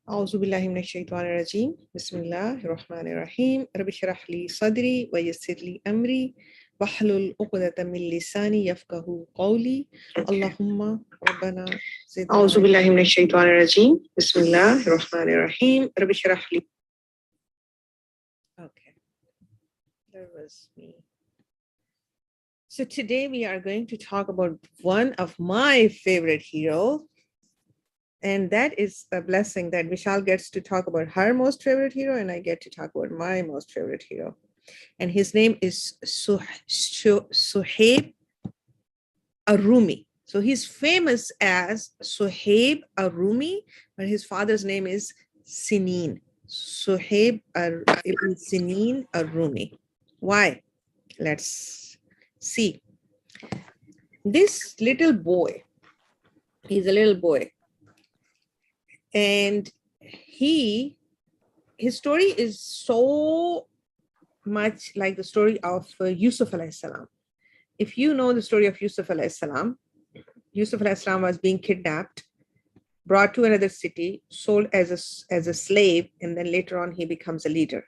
أعوذ بالله من الشيطان الرجيم بسم الله الرحمن الرحيم رب اشرح لي صدري ويسر لي أمري واحلل عقدة من لساني يفقهوا قولي اللهم ربنا زدنا أعوذ بالله من الشيطان الرجيم بسم الله الرحمن الرحيم رب اشرح لي. Okay, there was me. So today we are going to talk about one of my favorite heroes. And that is a blessing that Vishal gets to talk about her most favorite hero, and I get to talk about my most favorite hero. And his name is Sohaib al-Rumi. So he's famous as Sohaib al-Rumi, but his father's name is Sinin. Sohaib ibn Sinin al-Rumi. Why? Let's see. This little boy, he's a little boy. And his story is so much like the story of Yusuf alayhi salam. If you know the story of Yusuf alayhi salam, Yusuf alayhi salam was being kidnapped, brought to another city, sold as a slave, and then later on he becomes a leader.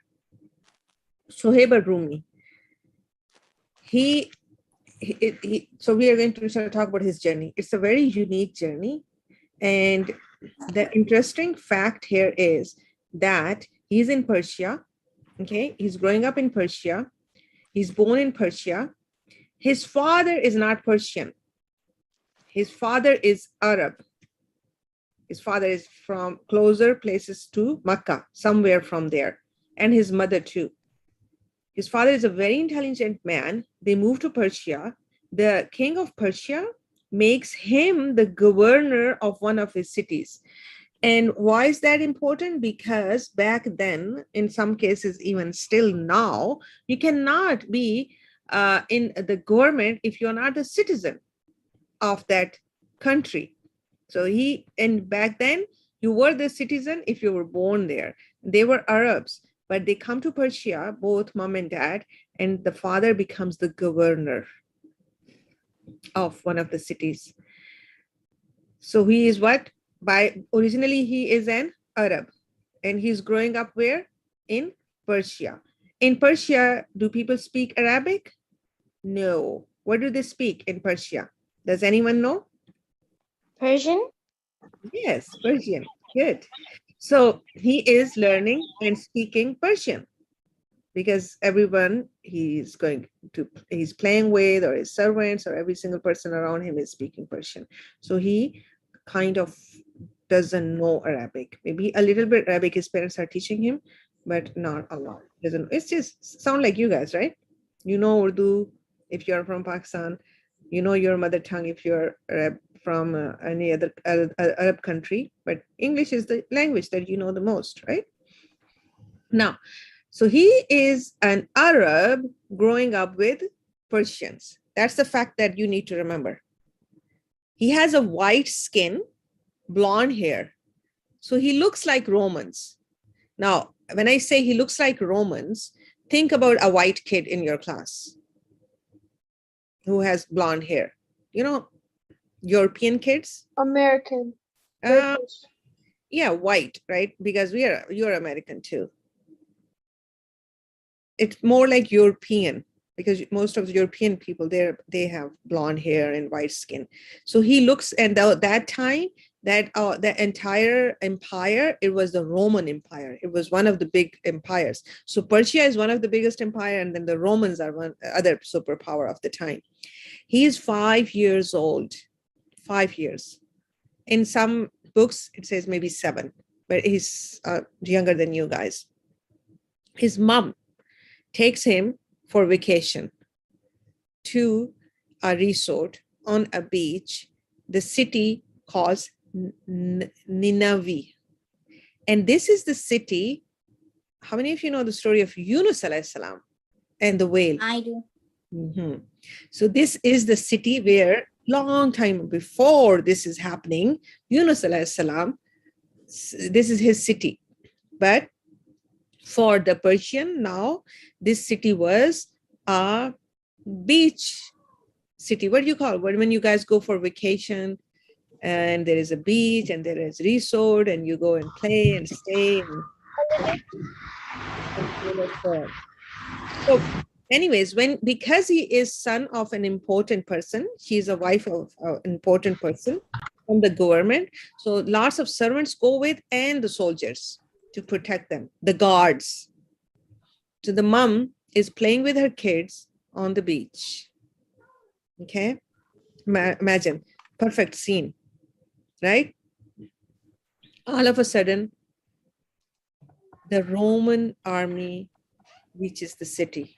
Sohaib al-Rumi. So we are going to talk about his journey. It's a very unique journey. And the interesting fact here is that he's in Persia, okay? He's growing up in Persia. He's born in Persia. His father is not Persian. His father is Arab. His father is from closer places to Makkah, somewhere from there, and his mother too. His father is a very intelligent man. They move to Persia. The king of Persia makes him the governor of one of his cities. And why is that important? Because back then, in some cases, even still now, you cannot be in the government if you're not a citizen of that country. So back then, you were the citizen if you were born there. They were Arabs, but they come to Persia, both mom and dad, and the father becomes the governor of one of the cities. So he is what? Originally he is an Arab, and he's growing up where? In Persia. In Persia, do people speak Arabic? No. What do they speak in Persia? Does anyone know? Persian? Yes, Persian. Good. So he is learning and speaking Persian, because everyone he's playing with, or his servants, or every single person around him is speaking Persian. So he kind of doesn't know Arabic. Maybe a little bit Arabic his parents are teaching him, but not a lot. It's just sound like you guys, right? You know Urdu if you're from Pakistan. You know your mother tongue if you're Arab from any other Arab country, but English is the language that you know the most, right? Now, so he is an Arab growing up with Persians. That's the fact that you need to remember. He has a white skin, blonde hair. So he looks like Romans. Now, when I say he looks like Romans, think about a white kid in your class who has blonde hair. You know, European kids? American. Yeah, white, right? Because you're American too. It's more like European, because most of the European people they have blonde hair and white skin. So he looks, and that time, that the entire empire, it was the Roman Empire. It was one of the big empires. So Persia is one of the biggest empire, and then the Romans are one other superpower of the time. He is 5 years old. 5 years. In some books, it says maybe 7, but he's younger than you guys. His mom takes him for vacation to a resort on a beach, the city called Nineveh. And this is the city. How many of you know the story of Yunus alayhi salam and the whale? I do. Mm-hmm. So this is the city where long time before this is happening, Yunus alayhi salam, this is his city. But for the Persian, now this city was a beach city. What do you call it when you guys go for vacation? and there is a beach and there is resort and you go and play and stay and so on. So anyways, because he is son of an important person, she's a wife of an important person from the government. So lots of servants go with and the soldiers to protect them, the guards. So the mom is playing with her kids on the beach. Okay, imagine, perfect scene, right? All of a sudden, the Roman army reaches the city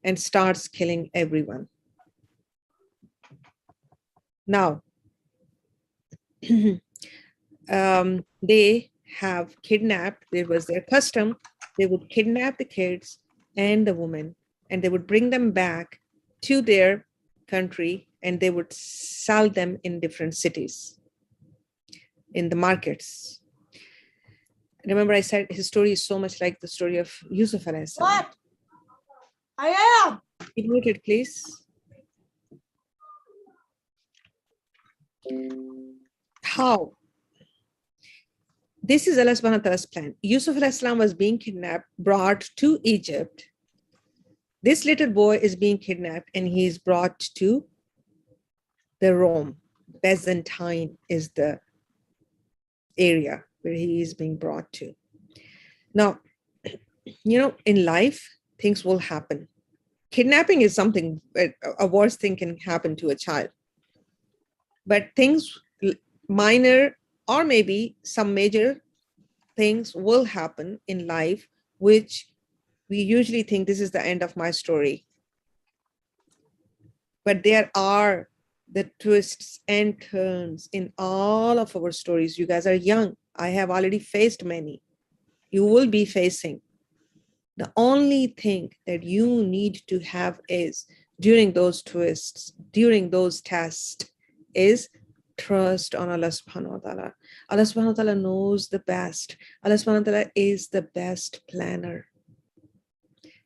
and starts killing everyone. Now, they have kidnapped, it was their custom, they would kidnap the kids and the women, and they would bring them back to their country and they would sell them in different cities, in the markets. Remember, I said his story is so much like the story of Yusuf alayhi salam. What? I am. Keep muted, please. How? This is Allah subhanahu wa ta'ala's plan. Yusuf alayhi salam was being kidnapped, brought to Egypt. This little boy is being kidnapped and he is brought to the Rome. Byzantine is the area where he is being brought to. Now, you know, in life, things will happen. Kidnapping is something, a worse thing can happen to a child. But things minor or maybe some major things will happen in life, which we usually think this is the end of my story. But there are the twists and turns in all of our stories. You guys are young. I have already faced many. You will be facing. The only thing that you need to have is during those twists, during those tests, is trust on Allah subhanahu wa ta'ala. Allah subhanahu wa ta'ala knows the best. Allah subhanahu wa ta'ala is the best planner.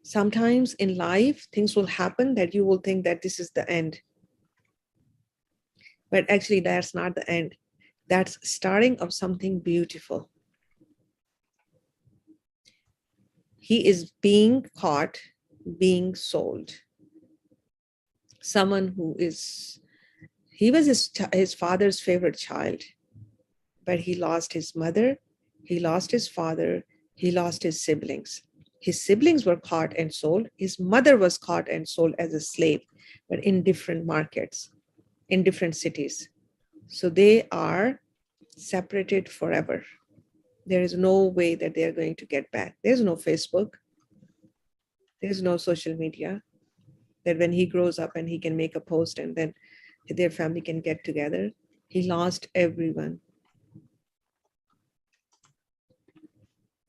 Sometimes in life, things will happen that you will think that this is the end. But actually, that's not the end. That's starting of something beautiful. He is being caught, being sold. Someone who is, he was his father's favorite child, but he lost his mother, he lost his father, he lost his siblings. His siblings were caught and sold. His mother was caught and sold as a slave, but in different markets, in different cities. So they are separated forever. There is no way that they are going to get back. There's no Facebook. There's no social media that when he grows up and he can make a post and then their family can get together. He lost everyone.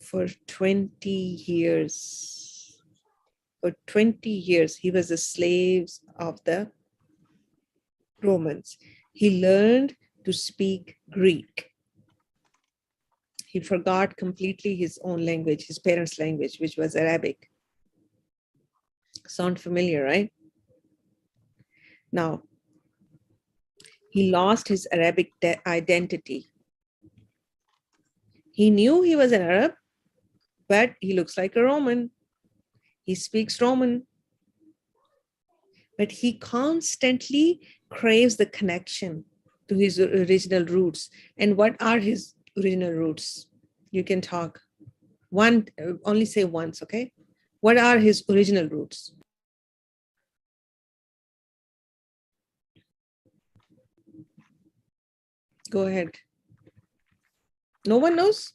For 20 years. For 20 years, he was the slaves of the Romans. He learned to speak Greek. He forgot completely his own language, his parents' language, which was Arabic. Sound familiar, right? Now, he lost his Arabic identity. He knew he was an Arab, but he looks like a Roman. He speaks Roman. But he constantly craves the connection to his original roots. And what are his original roots? You can talk. Only say once, okay? What are his original roots? Go ahead. No one knows?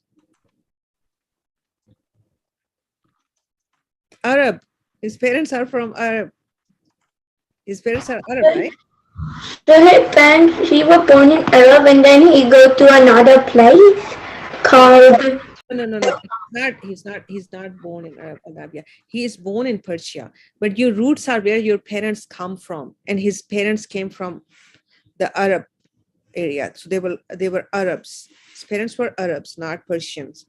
Arab. His parents are from Arab. His parents are Arab, right? So his parents, he was born in Arab and then he go to another place called... No. He's not born in Arabia. He is born in Persia. But your roots are where your parents come from. And his parents came from the Arab area. So they were Arabs. His parents were Arabs, not Persians.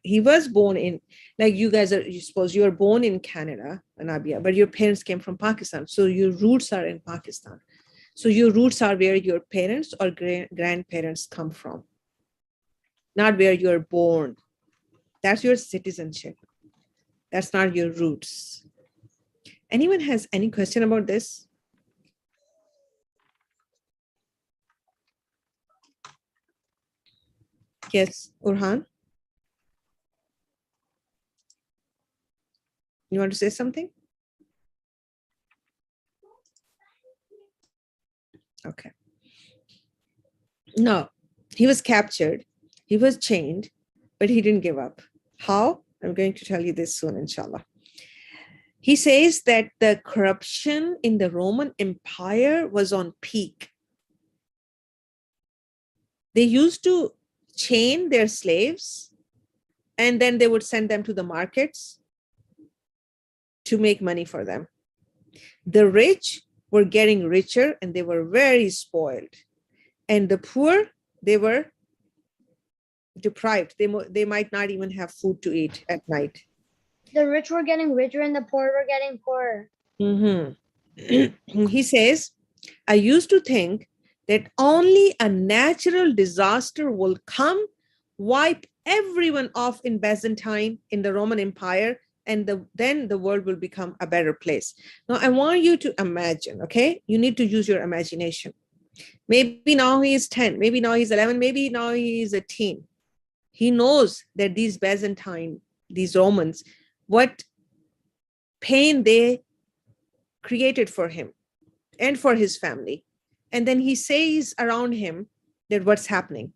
He was born in, like you guys are, you suppose you were born in Canada, Arabia, but your parents came from Pakistan. So your roots are in Pakistan. So your roots are where your parents or grandparents come from, not where you're born. That's your citizenship. That's not your roots. Anyone has any question about this? Yes, Urhan? You want to say something? Okay. No, he was captured. He was chained, but he didn't give up. How? I'm going to tell you this soon, inshallah. He says that the corruption in the Roman Empire was on peak. They used to chain their slaves, and then they would send them to the markets to make money for them. The rich were getting richer, and they were very spoiled. And the poor, they were deprived. They might not even have food to eat at night. The rich were getting richer and the poor were getting poorer. He says, I used to think that only a natural disaster will come, wipe everyone off in Byzantine, in the Roman Empire, and then the world will become a better place. Now, I want you to imagine, okay? You need to use your imagination. Maybe now he is 10, maybe now he's 11, maybe now he is a teen. He knows that these Byzantine, these Romans, what pain they created for him and for his family. And then he says around him that what's happening.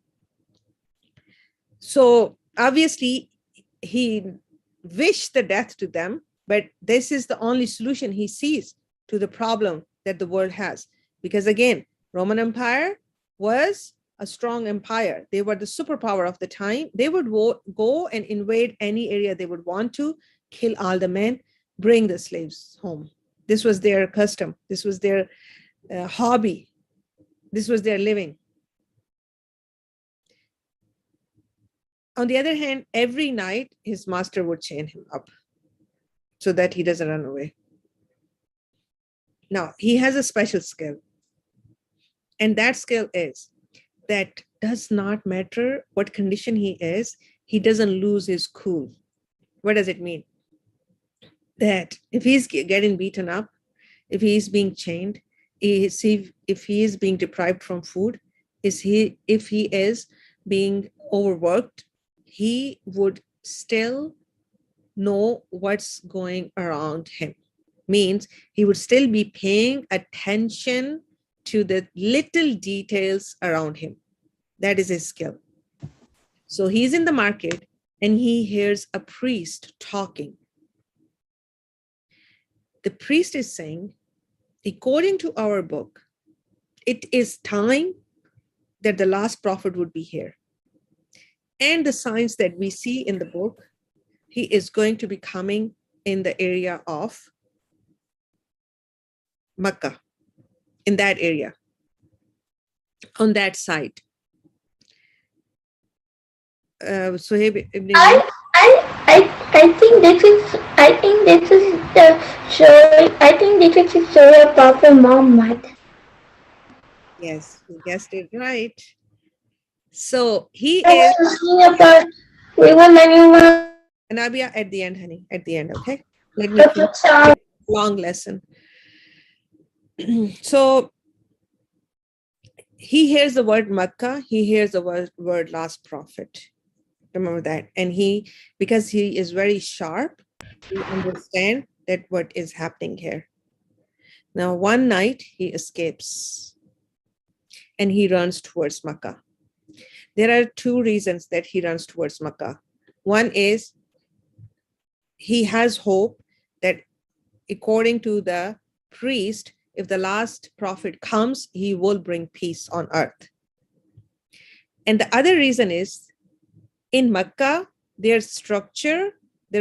So obviously he wished the death to them, but this is the only solution he sees to the problem that the world has. Because again, Roman Empire was a strong empire. They were the superpower of the time. They would go and invade any area they would want to, kill all the men, bring the slaves home. This was their custom. This was their hobby. This was their living. On the other hand, every night his master would chain him up so that he doesn't run away. Now, he has a special skill. And that skill is that does not matter what condition he is, he doesn't lose his cool. What does it mean? That if he's getting beaten up, if he's being chained, if he is being deprived from food, if he is being overworked, he would still know what's going around him. Means he would still be paying attention to the little details around him. That is his skill. So he's in the market and he hears a priest talking. The priest is saying, according to our book, it is time that the last prophet would be here. And the signs that we see in the book, he is going to be coming in the area of Makkah, in that area, on that side. Sohaib ibn I think this is the story. I think this is the story of Prophet Muhammad. Yes, you guessed it right. So he is. Anabia at the end, honey. At the end, okay? Let me finish a long lesson. So he hears the word Makkah. He hears the word last prophet. Remember that. And because he is very sharp, he understands that what is happening here. Now, one night he escapes and he runs towards Makkah. There are two reasons that he runs towards Makkah. One is he has hope that according to the priest, if the last prophet comes, he will bring peace on earth. And the other reason is in Makkah, their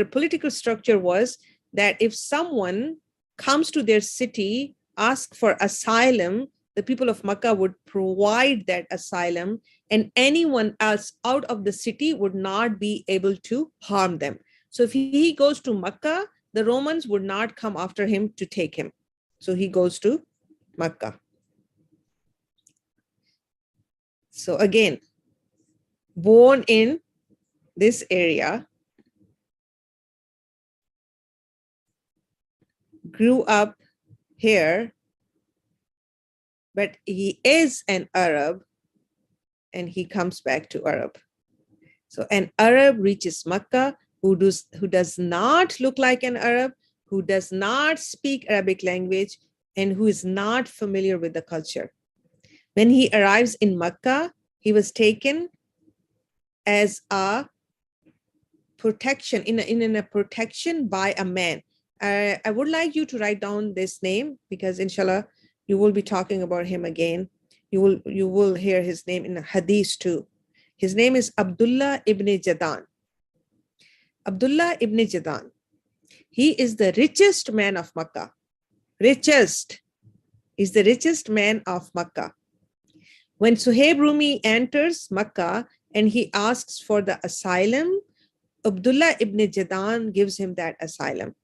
political structure was that if someone comes to their city, ask for asylum, the people of Makkah would provide that asylum, and anyone else out of the city would not be able to harm them. So if he goes to Makkah, the Romans would not come after him to take him. So he goes to Makkah. So again, born in this area, grew up here, but he is an Arab and he comes back to Arab. So an Arab reaches Makkah who does not look like an Arab, who does not speak Arabic language, and who is not familiar with the culture. When he arrives in Makkah, he was taken as a protection, in a protection by a man. I would like you to write down this name because inshallah, you will be talking about him again. You will hear his name in the hadith too. His name is Abdullah ibn Jadan. Abdullah ibn Jadan. He is the richest man of Makkah. Richest. He's the richest man of Makkah. When Sohaib Rumi enters Makkah and he asks for the asylum, Abdullah ibn Jadan gives him that asylum.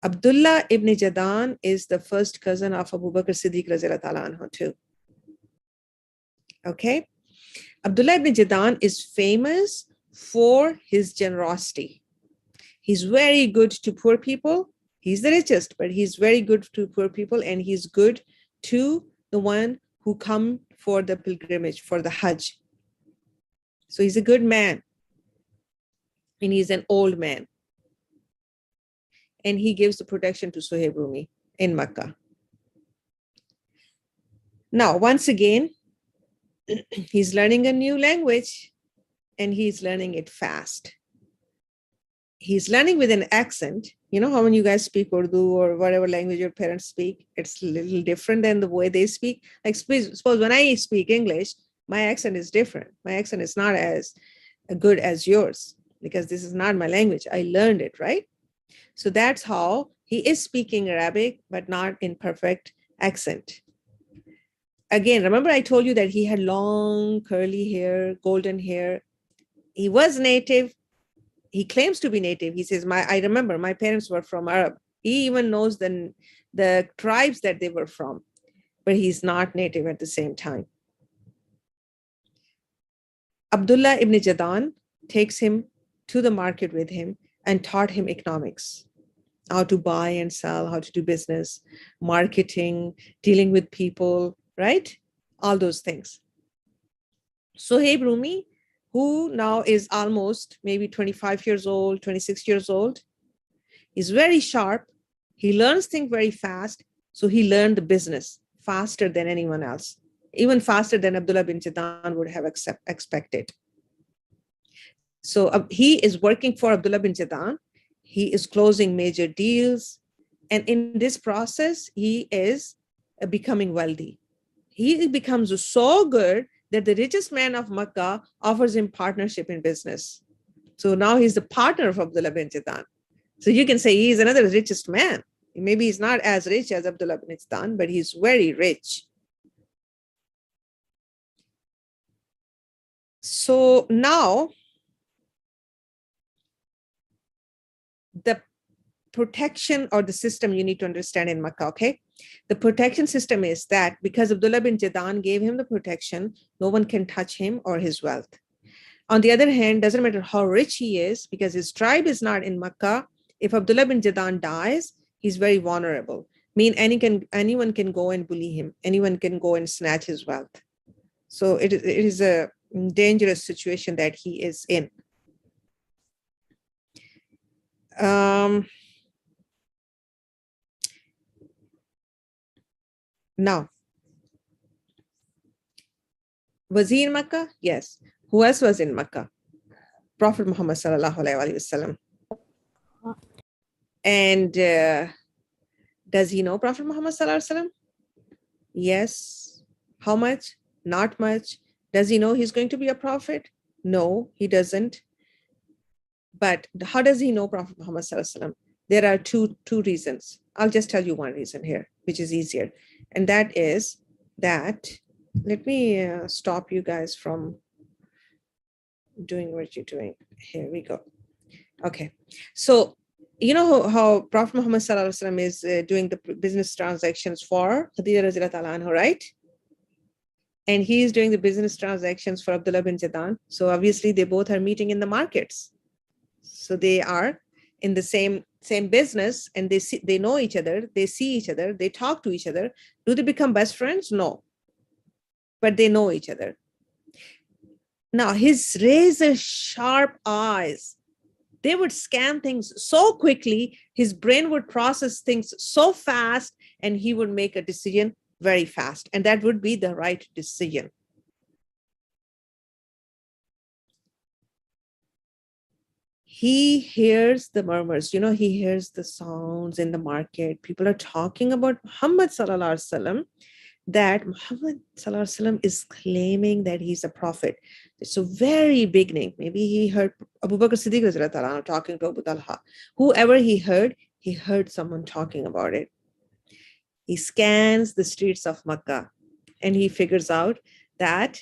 Abdullah ibn Jadan is the first cousin of Abu Bakr Siddiq Radhiyallahu ta'ala anhu too. Okay. Abdullah ibn Jadan is famous for his generosity. He's very good to poor people. He's the richest, but he's very good to poor people, and he's good to the one who come for the pilgrimage, for the Hajj. So he's a good man, and he's an old man. And he gives the protection to Sohaib Rumi in Makkah. Now, once again, he's learning a new language, and he's learning it fast. He's learning with an accent. You know how when you guys speak Urdu or whatever language your parents speak, it's a little different than the way they speak. Like suppose when I speak English, my accent is different. My accent is not as good as yours because this is not my language. I learned it, right? So that's how he is speaking Arabic, but not in perfect accent. Again, remember I told you that he had long curly hair, golden hair. He was native. He claims to be native. He says, I remember my parents were from Arab. He even knows the tribes that they were from, but he's not native at the same time. Abdullah ibn Jadan takes him to the market with him and taught him economics, how to buy and sell, how to do business, marketing, dealing with people, right? All those things. Sohaib Rumi, who now is almost maybe 25 years old, 26 years old, is very sharp. He learns things very fast. So he learned the business faster than anyone else, even faster than Abdullah bin Jadan would have expected. So he is working for Abdullah bin Jadan. He is closing major deals. And in this process, he is becoming wealthy. He becomes so good that the richest man of Makkah offers him partnership in business. So now he's the partner of Abdullah bin Jadan. So you can say he's another richest man. Maybe he's not as rich as Abdullah bin Jadan, but he's very rich. So now, the protection or the system you need to understand in Makkah, okay? The protection system is that because Abdullah bin Jadan gave him the protection, no one can touch him or his wealth. On the other hand, doesn't matter how rich he is, because his tribe is not in Makkah. If Abdullah bin Jadan dies, he's very vulnerable. Anyone can go and bully him. Anyone can go and snatch his wealth. So it is a dangerous situation that he is in. Now, was he in Makkah? Yes. Who else was in Makkah? Prophet Muhammad sallallahu alaihi wasallam. And does he know Prophet Muhammad sallallahu alaihi wasallam? Yes. How much? Not much. Does he know he's going to be a prophet? No, he doesn't. But how does he know Prophet Muhammad sallallahu alaihi wasallam? There are two reasons. I'll just tell you one reason here, which is easier. And that is that, let me stop you guys from doing what you're doing. Here we go. Okay. So, you know how Prophet Muhammad sallallahu alaihi wasallam is doing the business transactions for Khadija radhiyallahu ta'ala anha, right? and he is doing the business transactions for Abdullah bin Jadan. So obviously they both are meeting in the markets. So they are in the same business, and they know each other, they see each other, they talk to each other. Do they become best friends? No. But they know each other. Now, his razor sharp eyes, they would scan things so quickly, his brain would process things so fast, and he would make a decision very fast. And that would be the right decision. He hears the murmurs, he hears the sounds in the market. People are talking about Muhammad Sallallahu Alaihi Wasallam, that Muhammad Sallallahu Alaihi Wasallam is claiming that he's a prophet. It's a very beginning. Maybe he heard Abu Bakr Siddiq Radhiyallahu anhu talking to Abu Talha. Whoever he heard someone talking about it. He scans the streets of Makkah, and he figures out that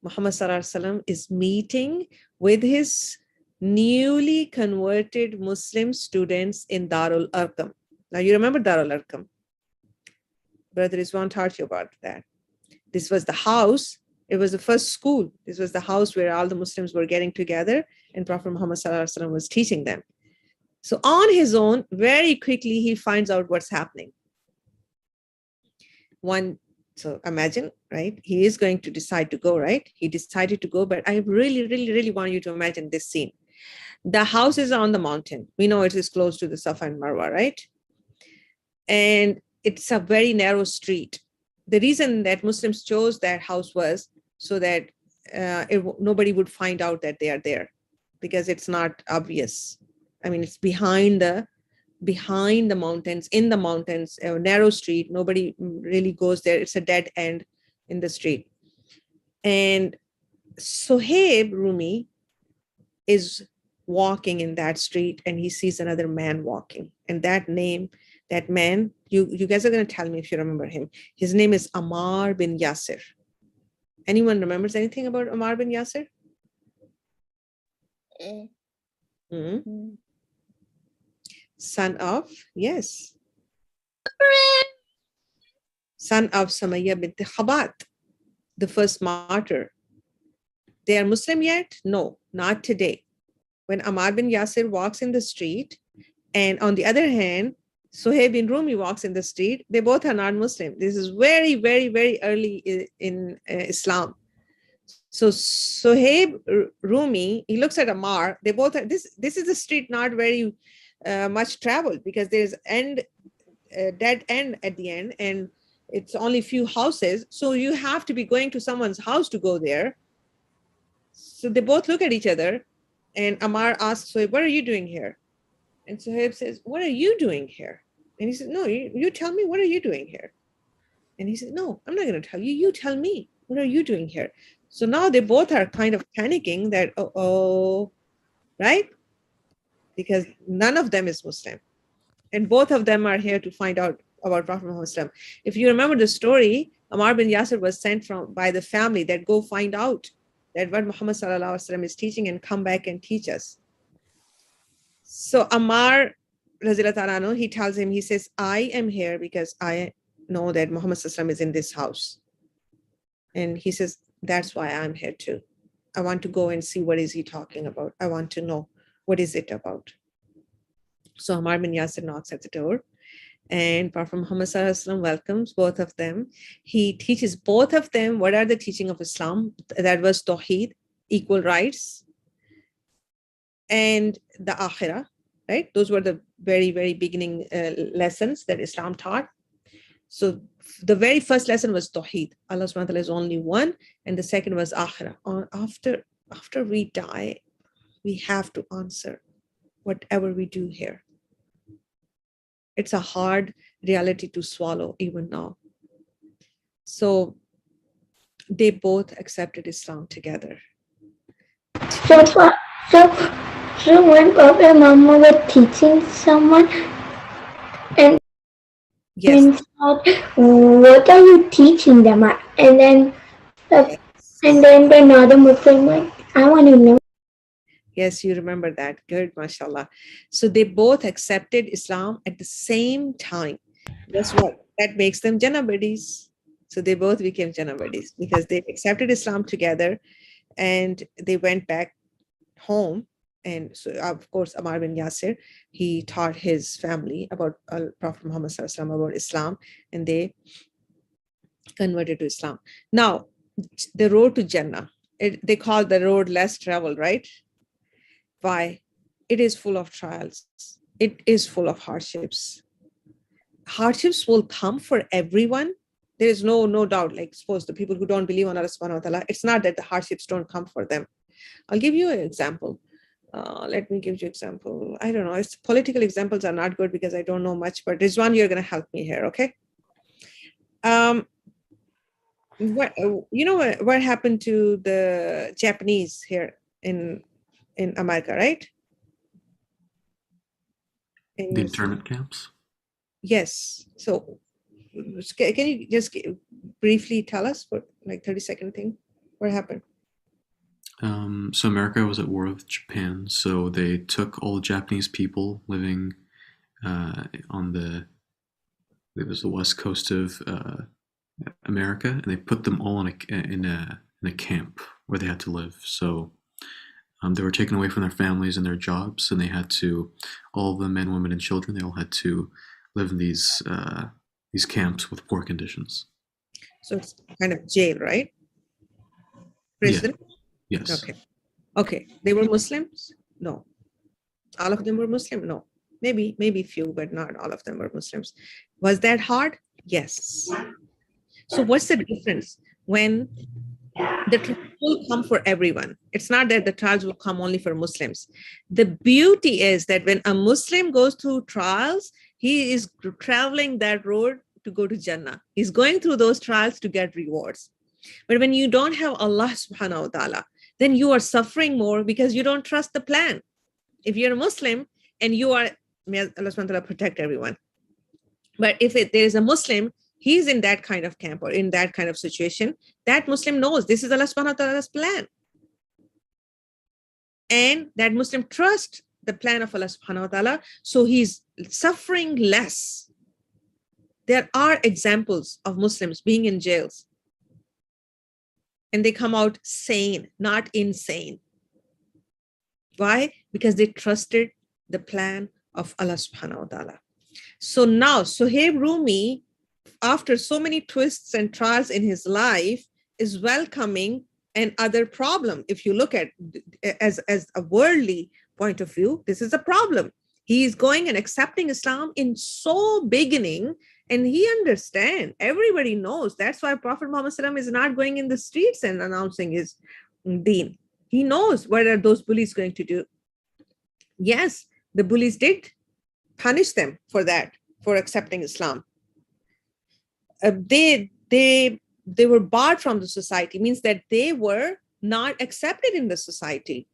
Muhammad Sallallahu Alaihi Wasallam is meeting with his newly converted Muslim students in Darul Arqam. Now you remember Darul Arqam. Brother Rizwan taught you about that. This was the house. It was the first school. This was the house where all the Muslims were getting together, and Prophet Muhammad Sallallahu Alaihi Wasallam was teaching them. So on his own, very quickly, he finds out what's happening. So imagine, right? He is going to decide to go, right? He decided to go, but I really, really, really want you to imagine this scene. The house is on the mountain. We know it is close to the Safa and Marwa, right? And it's a very narrow street. The reason that Muslims chose that house was so that nobody would find out that they are there, because it's not obvious. I mean, it's behind the mountains, in the mountains, a narrow street. Nobody really goes there. It's a dead end in the street. And Sohaib Rumi is walking in that street, and he sees another man walking. And that man, you guys are going to tell me if you remember him. His name is Ammar bin Yasir. Anyone remembers anything about Ammar bin Yasir? Mm-hmm. Son of Sumayya bint Khabat, the first martyr. They are Muslim yet? No, not today. When Ammar bin Yasir walks in the street, and on the other hand, Sohaib bin Rumi walks in the street, they both are non-Muslim. This is very, very, very early in Islam. So Sohaib Rumi, he looks at Ammar. They both are, this is a street not very much traveled, because there's dead end at the end, and it's only few houses. So you have to be going to someone's house to go there. So they both look at each other, and Ammar asks Sohaib, "What are you doing here?" And Sohaib says, "What are you doing here?" And he said, "No, you tell me, what are you doing here?" And he said, "No, I'm not going to tell you. You tell me, what are you doing here?" So now they both are kind of panicking that, right? Because none of them is Muslim. And both of them are here to find out about Prophet Muhammad. If you remember the story, Ammar bin Yasir was sent by the family that go find out that what Muhammad Sallallahu Alaihi Wasallam is teaching and come back and teach us. So Ammar, he tells him, he says, "I am here because I know that Muhammad Sallallahu Alaihi Wasallam is in this house." And he says, "That's why I'm here too. I want to go and see what is he talking about. I want to know what is it about." So Ammar bin Yasir knocks at the door, and Prophet Muhammad Sallallahu Alaihi Wasallam welcomes both of them. He teaches both of them what are the teaching of Islam. That was Tawheed, equal rights, and the Akhirah, right? Those were the very, very beginning lessons that Islam taught. So the very first lesson was Tawheed. Allah subhanahu wa ta'ala is only one. And the second was Akhirah. After we die, we have to answer whatever we do here. It's a hard reality to swallow even now. So they both accepted Islam together. So when Papa and Mama were teaching someone, and Yes. What are you teaching them? And then another Muslim went, "I want to know." Yes, you remember that. Good, mashallah. So they both accepted Islam at the same time. Guess what? That makes them Jannah buddies. So they both became Janavadis because they accepted Islam together and they went back home. And so, of course, Ammar bin Yasir, he taught his family about Prophet Muhammad Sallallahu Alaihi Wasallam, about Islam, and they converted to Islam. Now, the road to Jannah, they call the road less traveled, right? Why? It is full of trials. It is full of hardships. Hardships will come for everyone. There is no doubt. Like, suppose the people who don't believe on Allah subhanahu wa ta'ala, it's not that the hardships don't come for them. I'll give you an example. Let me give you an example. I don't know. It's political examples are not good because I don't know much, but Rizwan, you're going to help me here, okay? What happened to the Japanese here in America, right? The internment camps? Yes. So can you just briefly tell us what, like 30-second thing, what happened? So America was at war with Japan, so they took all the Japanese people living on the west coast of America, and they put them all in a camp where they had to live. So they were taken away from their families and their jobs, and they had to, all the men, women, and children, they all had to live in these camps with poor conditions. So it's kind of jail, right? Prison? Yeah. Yes. Okay. They were Muslims? No. All of them were Muslim? No. Maybe few, but not all of them were Muslims. Was that hard? Yes. So what's the difference when the trials will come for everyone? It's not that the trials will come only for Muslims. The beauty is that when a Muslim goes through trials, he is traveling that road to go to Jannah. He's going through those trials to get rewards. But when you don't have Allah subhanahu wa ta'ala, then you are suffering more because you don't trust the plan. If you're a Muslim and you are, may Allah subhanahu wa ta'ala protect everyone. But if there is a Muslim, he's in that kind of camp or in that kind of situation, that Muslim knows this is Allah subhanahu wa ta'ala's plan. And that Muslim trusts the plan of Allah subhanahu wa ta'ala, so he's suffering less. There are examples of Muslims being in jails and they come out sane, not insane. Why? Because they trusted the plan of Allah subhanahu wa ta'ala. So now Sohaib Rumi, after so many twists and trials in his life, is welcoming another problem. If you look at as a worldly point of view, this is a problem. He is going and accepting Islam in so beginning, and he understands, everybody knows. That's why Prophet Muhammad Sallam is not going in the streets and announcing his deen. He knows what are those bullies going to do. Yes, the bullies did punish them for that, for accepting Islam. They were barred from the society, means that they were not accepted in the society.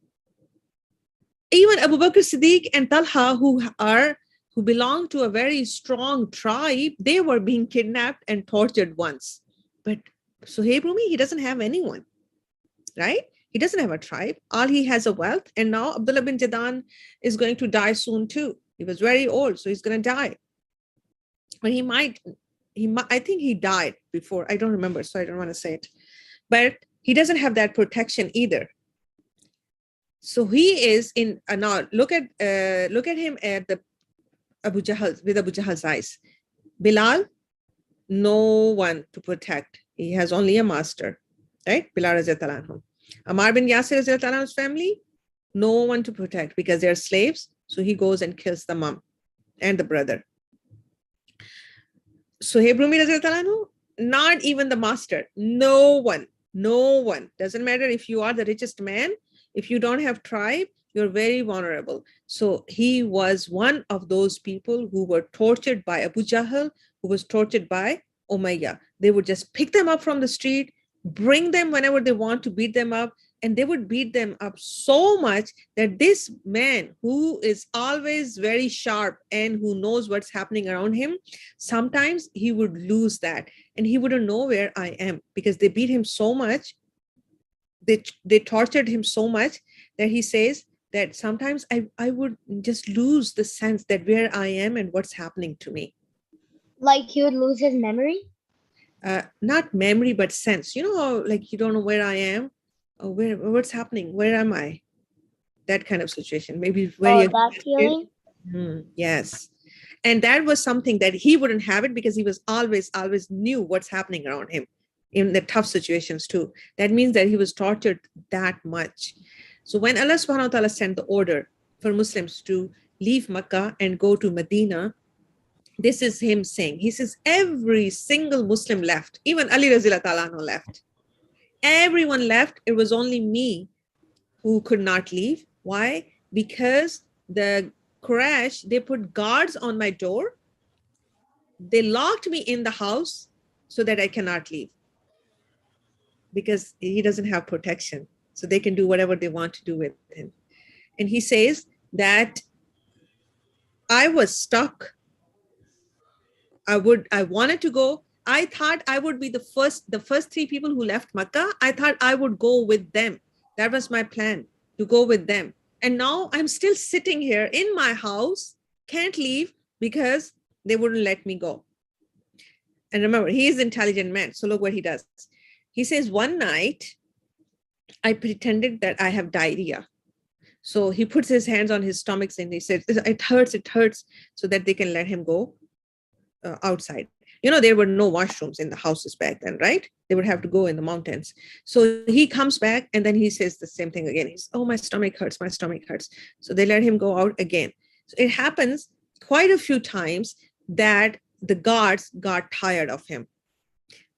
Even Abu Bakr Siddiq and Talha, who belong to a very strong tribe, they were being kidnapped and tortured once. But Sohaib Rumi, he doesn't have anyone, right? He doesn't have a tribe. All he has a wealth. And now Abdullah bin Jadan is going to die soon too. He was very old, so he's going to die. But I think he died before. I don't remember, so I don't want to say it. But he doesn't have that protection either. So he is in, now look at him at the Abu Jahl, with Abu Jahl's eyes. Bilal, no one to protect. He has only a master, right? Bilal Raziyallahu anhu. Ammar bin Yasir Raziyallahu anhu's family, no one to protect because they're slaves. So he goes and kills the mom and the brother. Sohaib Rumi Raziyallahu anhu, not even the master. No one. Doesn't matter if you are the richest man. If you don't have tribe, you're very vulnerable. So he was one of those people who were tortured by Abu Jahl, who was tortured by Umayyah. They would just pick them up from the street, bring them whenever they want to beat them up, and they would beat them up so much that this man, who is always very sharp and who knows what's happening around him, sometimes he would lose that and he wouldn't know where I am, because they beat him so much, they tortured him so much that he says that sometimes I would just lose the sense that where I am and what's happening to me. Like he would lose his memory? not memory, but sense. You know how like you don't know where I am, or what's happening, where am I? That kind of situation. Maybe very Oh, that feeling? yes. And that was something that he wouldn't have it because he was always knew what's happening around him in the tough situations too. That means that he was tortured that much. So when Allah subhanahu wa ta'ala sent the order for Muslims to leave Makkah and go to Medina, this is him saying, he says, every single Muslim left, even Ali Razila Ta'ala anhu left. Everyone left. It was only me who could not leave. Why? Because the Quraysh, they put guards on my door. They locked me in the house so that I cannot leave because he doesn't have protection. So they can do whatever they want to do with him. And he says that I was stuck. I wanted to go. I thought I would be the first 3 people who left Makkah. I thought I would go with them. That was my plan, to go with them. And now I'm still sitting here in my house, can't leave because they wouldn't let me go. And remember, he is an intelligent man. So look what he does. He says, one night, I pretended that I have diarrhea. So he puts his hands on his stomach and he says, it hurts, so that they can let him go outside. You know, there were no washrooms in the houses back then, right? They would have to go in the mountains. So he comes back and then he says the same thing again. He's, oh, my stomach hurts. So they let him go out again. So it happens quite a few times that the guards got tired of him.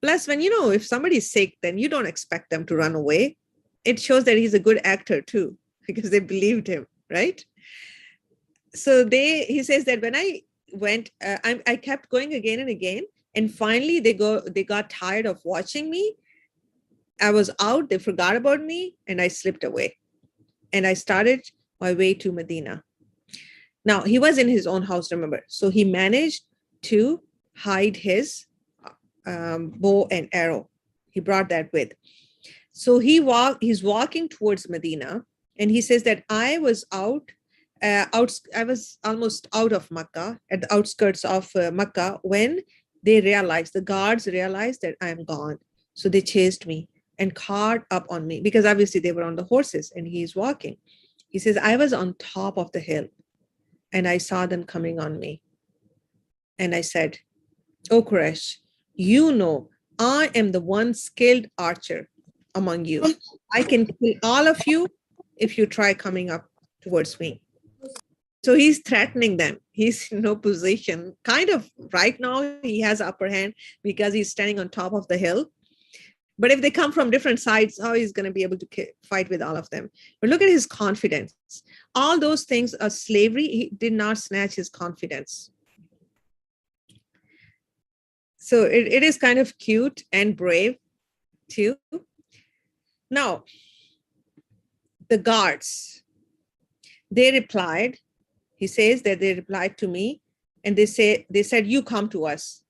Plus, when, you know, if somebody's sick, then you don't expect them to run away. It shows that he's a good actor too, because they believed him, right? So he says that when I went, I kept going again and again. And finally they got tired of watching me. I was out, they forgot about me, and I slipped away. And I started my way to Medina. Now, he was in his own house, remember. So he managed to hide his bow and arrow. He brought that with. So he's walking towards Medina, and he says that I was I was almost out of Makkah, at the outskirts of Makkah, when the guards realized that I'm gone. So they chased me and caught up on me because obviously they were on the horses and he's walking. He says, I was on top of the hill and I saw them coming on me. And I said, oh, Quraysh, you know, I am the one skilled archer among you. I can kill all of you if you try coming up towards me. So he's threatening them. He's in no position. Kind of right now, he has upper hand because he's standing on top of the hill. But if they come from different sides, how he's going to be able to fight with all of them? But look at his confidence. All those things are slavery. He did not snatch his confidence. So it is kind of cute and brave too. Now, the guards, they replied. He says that they replied to me and they said, you come to us.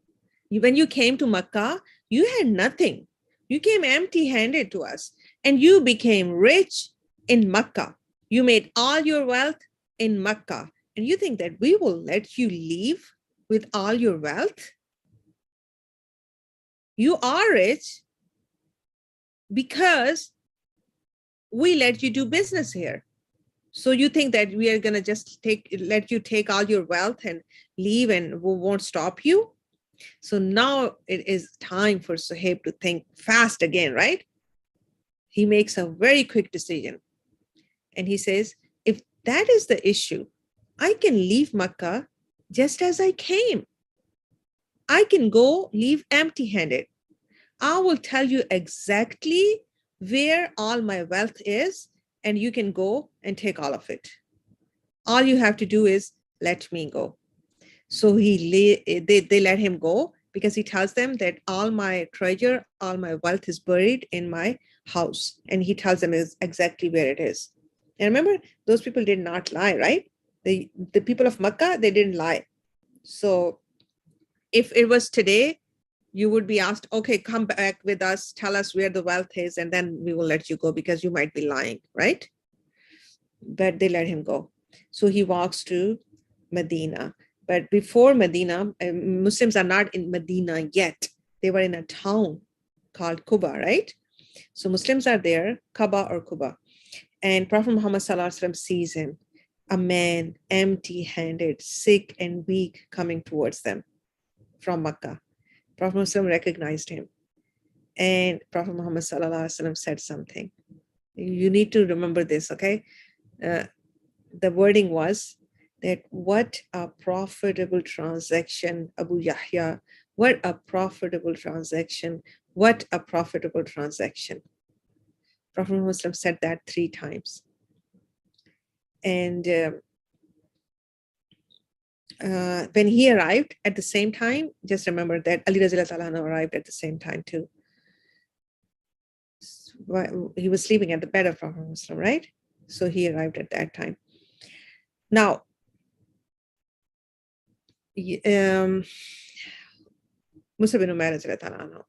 When you came to Makkah, you had nothing. You came empty-handed to us and you became rich in Makkah. You made all your wealth in Makkah. And you think that we will let you leave with all your wealth? You are rich because we let you do business here. So you think that we are going to just let you take all your wealth and leave and we won't stop you? So now it is time for Sohaib to think fast again, right? He makes a very quick decision. And he says, if that is the issue, I can leave Makkah just as I came. I can go leave empty-handed. I will tell you exactly where all my wealth is, and you can go and take all of it. All you have to do is let me go. So they let him go because he tells them that all my treasure, all my wealth is buried in my house. And he tells them exactly where it is. And remember, those people did not lie, right? The people of Makkah, they didn't lie. So if it was today, you would be asked, okay, come back with us, tell us where the wealth is, and then we will let you go because you might be lying, right? But they let him go. So he walks to Medina. But before Medina, Muslims are not in Medina yet. They were in a town called Quba, right? So Muslims are there, Kaaba or Quba. And Prophet Muhammad ﷺ sees him, a man empty-handed, sick and weak, coming towards them from Makkah. Prophet Muhammad recognized him. And Prophet Muhammad ﷺ said something. You need to remember this, okay? The wording was that what a profitable transaction, Abu Yahya, what a profitable transaction, what a profitable transaction. Prophet Muhammad said that 3 times. And when he arrived at the same time, just remember that Ali Radhiyallahu Anhu arrived at the same time too. He was sleeping at the bed of Prophet Muhammad, right? So he arrived at that time. Now, Musa bin Umair,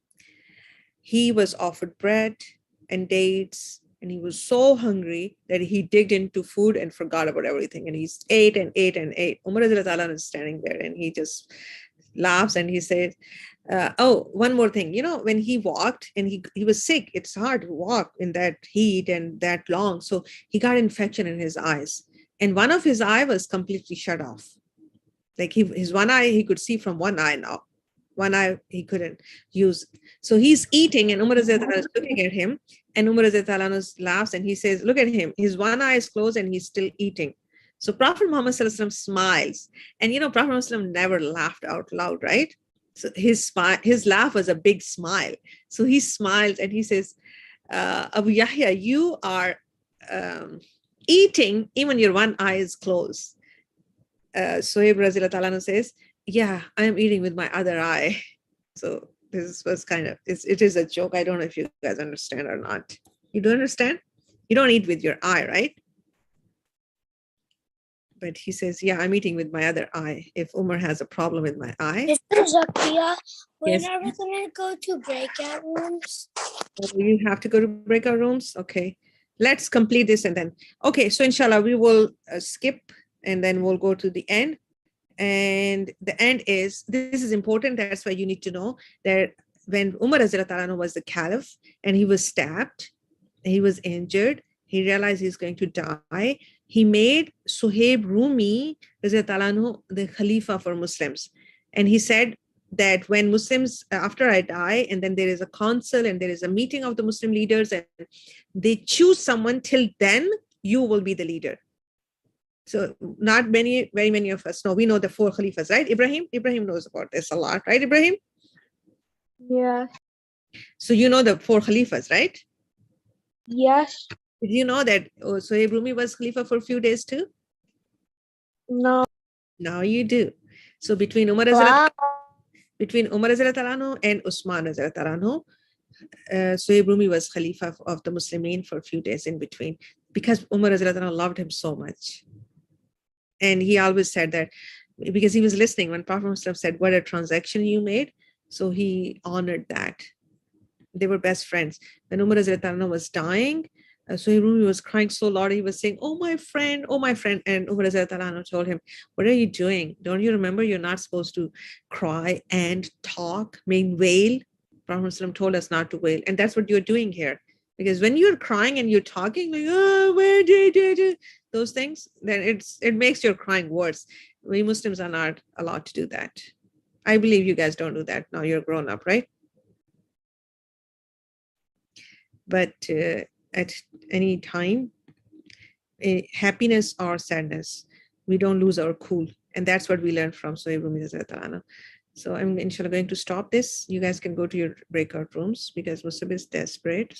he was offered bread and dates, and he was so hungry that he digged into food and forgot about everything. And he ate and ate and ate. Umar is standing there, and he just laughs and he said, oh, one more thing. You know, when he walked and he was sick, it's hard to walk in that heat and that long. So he got infection in his eyes. And one of his eye was completely shut off. Like his one eye, he could see from one eye now. One eye he couldn't use. So he's eating, and Umar is looking at him, and Umar laughs and he says, look at him. His one eye is closed and he's still eating. So Prophet Muhammad smiles. And you know, Prophet Muhammad never laughed out loud, right? So his laugh was a big smile. So he smiles and he says, Abu Yahya, you are eating, even your one eye is closed. Sohaib Radhiyallahu says, yeah, I'm eating with my other eye. So this was kind of, it is a joke. I don't know if you guys understand or not. You don't understand? You don't eat with your eye, right? But he says, yeah, I'm eating with my other eye. If Umar has a problem with my eye. Mr. Zakia, when Yes. are we going to go to breakout rooms? You have to go to breakout rooms? Okay. Let's complete this and then. Okay, so inshallah, we will skip and then we'll go to the end. And the end is, this is important. That's why you need to know that when Umar was the caliph and he was stabbed, he was injured, he realized he's going to die. He made Sohaib Rumi the Khalifa for Muslims. And he said that when Muslims, after I die, and then there is a council and there is a meeting of the Muslim leaders and they choose someone, till then you will be the leader. So not very many of us know. We know the 4 Khalifas, right? Ibrahim knows about this a lot, right, Ibrahim? Yeah. So you know the 4 Khalifas, right? Yes. Did you know that Sohaib Rumi was Khalifa for a few days too? No. Now you do. So between Umar Wow. and Usman Sohaib Rumi was Khalifa of the Muslimin for a few days in between, because Umar loved him so much. And he always said that, because he was listening when Prophet Muhammad said, what a transaction you made. So he honored that. They were best friends. When Umar was dying, Sohaib Rumi was crying so loud, he was saying, oh my friend. And Umar told him, what are you doing? Don't you remember you're not supposed to cry and talk, wail? Prophet told us not to wail. And that's what you're doing here. Because when you're crying and you're talking, like, oh, where did those things, then it makes your crying worse. We Muslims are not allowed to do that. I believe you guys don't do that. Now you're grown up, right? But at any time, happiness or sadness, we don't lose our cool. And that's what we learned from Sohaib Rumi. So I'm inshallah going to stop this. You guys can go to your breakout rooms because Musab is desperate.